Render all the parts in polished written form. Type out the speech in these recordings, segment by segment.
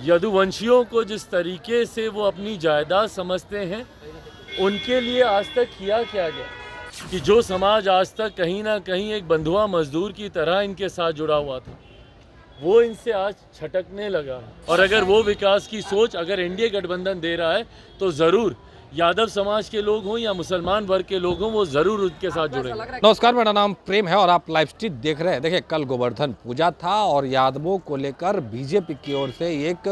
यदुवंशियों को जिस तरीके से वो अपनी जायदाद समझते हैं, उनके लिए आज तक किया क्या गया कि जो समाज आज तक कहीं ना कहीं एक बंधुआ मजदूर की तरह इनके साथ जुड़ा हुआ था, वो इनसे आज छटकने लगा है। और अगर वो विकास की सोच अगर एनडीए गठबंधन दे रहा है तो ज़रूर यादव समाज के लोग हों या मुसलमान वर्ग के लोग हों, वो ज़रूर उनके साथ जुड़ेंगे। नमस्कार, मेरा नाम प्रेम है और आप लाइव स्ट्रीट देख रहे हैं। देखिए, कल गोवर्धन पूजा था और यादवों को लेकर बीजेपी की ओर से एक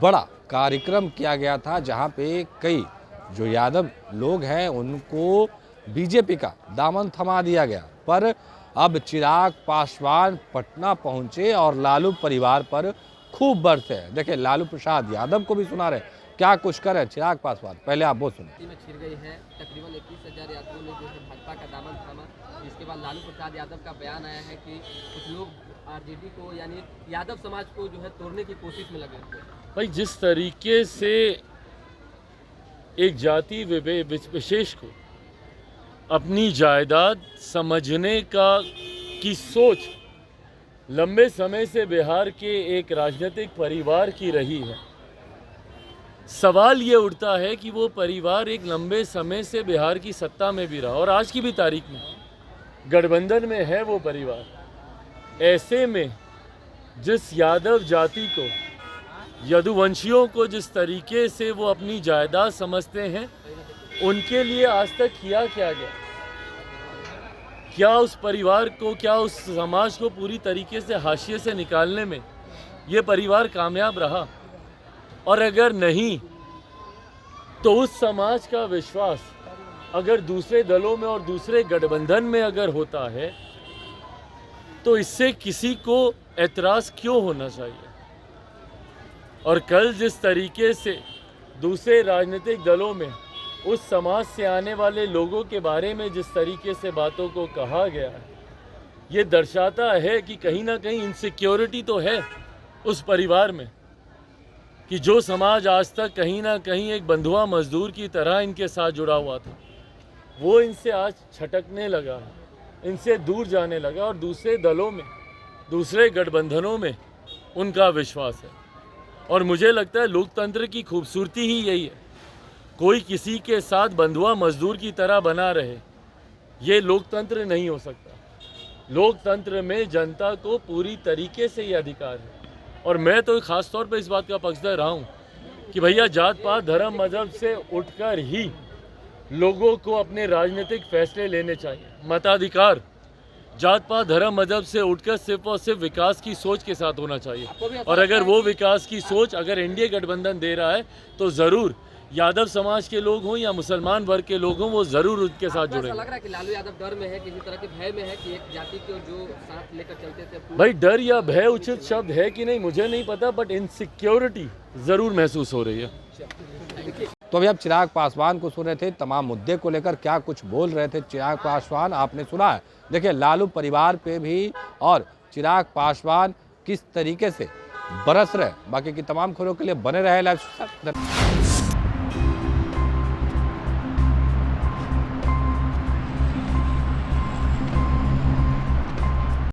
बड़ा कार्यक्रम किया गया था, जहां पे कई जो यादव लोग हैं उनको बीजेपी का दामन थमा दिया गया। पर अब चिराग पासवान पटना पहुंचे और लालू परिवार पर खूब बरसे हैं। देखिए, लालू प्रसाद यादव को भी सुना रहे क्या कुछ करे चिराग पासवान। पहले आप वो सुनिए। में छिड़ गई है, तकरीबन 21,000 यात्रियों ने जो है भाजपा का दामन थामा। इसके बाद लालू प्रसाद यादव का बयान आया है कि कुछ लोग आरजेडी को यानी यादव समाज को जो है तोड़ने की कोशिश में लगे हुए हैं। भाई, जिस तरीके से एक जाति विशेष को अपनी जायदाद समझने की सोच लंबे समय से बिहार के एक राजनीतिक परिवार की रही है, सवाल ये उठता है कि वो परिवार एक लंबे समय से बिहार की सत्ता में भी रहा और आज की भी तारीख में गठबंधन में है वो परिवार। ऐसे में जिस यादव जाति को, यदुवंशियों को जिस तरीके से वो अपनी जायदाद समझते हैं, उनके लिए आज तक किया क्या गया? क्या उस परिवार को, क्या उस समाज को पूरी तरीके से हाशिए से निकालने में ये परिवार कामयाब रहा? और अगर नहीं, तो उस समाज का विश्वास अगर दूसरे दलों में और दूसरे गठबंधन में अगर होता है, तो इससे किसी को एतराज़ क्यों होना चाहिए? और कल जिस तरीके से दूसरे राजनीतिक दलों में उस समाज से आने वाले लोगों के बारे में जिस तरीके से बातों को कहा गया है, ये दर्शाता है कि कहीं ना कहीं इनसिक्योरिटी तो है उस परिवार में, कि जो समाज आज तक कहीं ना कहीं एक बंधुआ मजदूर की तरह इनके साथ जुड़ा हुआ था, वो इनसे आज छटकने लगा है, इनसे दूर जाने लगा और दूसरे दलों में, दूसरे गठबंधनों में उनका विश्वास है। और मुझे लगता है लोकतंत्र की खूबसूरती ही यही है, कोई किसी के साथ बंधुआ मजदूर की तरह बना रहे, ये लोकतंत्र नहीं हो सकता। लोकतंत्र में जनता को पूरी तरीके से ये अधिकार है। और मैं तो ख़ास तौर पे इस बात का पक्षधर रहा हूँ कि भैया, जात पात धर्म मजहब से उठकर ही लोगों को अपने राजनीतिक फैसले लेने चाहिए। मताधिकार जात पात धर्म मजहब से उठकर सिर्फ और सिर्फ विकास की सोच के साथ होना चाहिए। और अगर वो विकास की सोच अगर एनडीए गठबंधन दे रहा है तो ज़रूर यादव समाज के लोग हों या मुसलमान वर्ग के लोग हों, वो ज़रूर उनके साथ जुड़ेंगे। लग रहा है कि लालू यादव डर में है, किसी तरह के भय में है कि एक जाति को जो साथ लेकर चलते थे। भाई, डर या भय उचित शब्द है कि नहीं मुझे नहीं पता, बट इनसिक्योरिटी ज़रूर महसूस हो रही है। तो अभी आप चिराग पासवान को सुन रहे थे, तमाम मुद्दे को लेकर क्या कुछ बोल रहे थे चिराग पासवान, आपने सुना है। देखिए, लालू परिवार पे भी और चिराग पासवान किस तरीके से बरस रहे। बाकी की तमाम खबरों के लिए बने रहे लाइव।